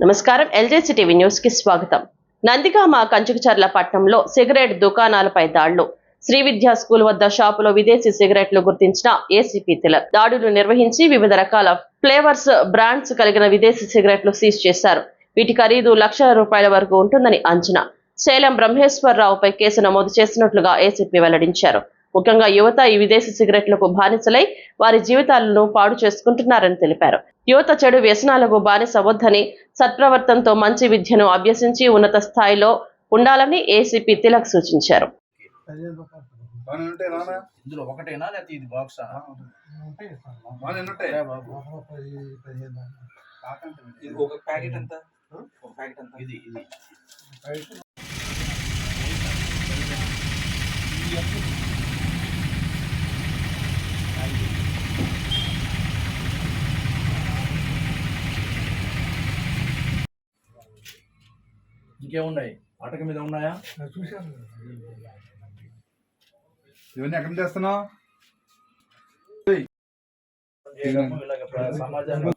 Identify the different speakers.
Speaker 1: నమస్కారం. ఎల్జేసీ TV news కి స్వాగతం. నందిగామ కంచుకచర్ల పట్టణంలో సిగరెట్ దుకాణాలపై దాడులు. శ్రీ విద్యా స్కూల్ వద్ద షాపులో విదేశీ సిగరెట్లు గుర్తించిన ఏసీపీ తిలక్ దాడులు నిర్వహించి వివిధ రకాల ఫ్లేవర్స్ బ్రాండ్స్ కలిగిన విదేశీ సిగరెట్లు సీజ్ చేశారు. వీటి ఖరీదు లక్షల రూపాయల వరకు ఉంటుందని అంచనా. సేలం బ్రహ్మేశ్వరరావుపై కేసు నమోదు చేసినట్లుగా ఏసీపీ వెల్లడించారు. ముఖ్యంగా యువత ఈ విదేశీ సిగరెట్లకు బానిసలై వారి జీవితాలను పాడు చేసుకుంటున్నారని తెలిపారు. యువత చెడు వ్యసనాలకు బానిసవద్దని, సత్ప్రవర్తనతో మంచి విద్యను అభ్యసించి ఉన్నత స్థాయిలో ఉండాలని ఏసీపీ తిలక్ సూచించారు.
Speaker 2: ఇంకేమున్నాయి ఆటక మీద ఉన్నాయా?
Speaker 3: చూశాను.
Speaker 4: ఇవన్నీ ఎక్కడ చేస్తున్నావు?
Speaker 2: సమాజాన్ని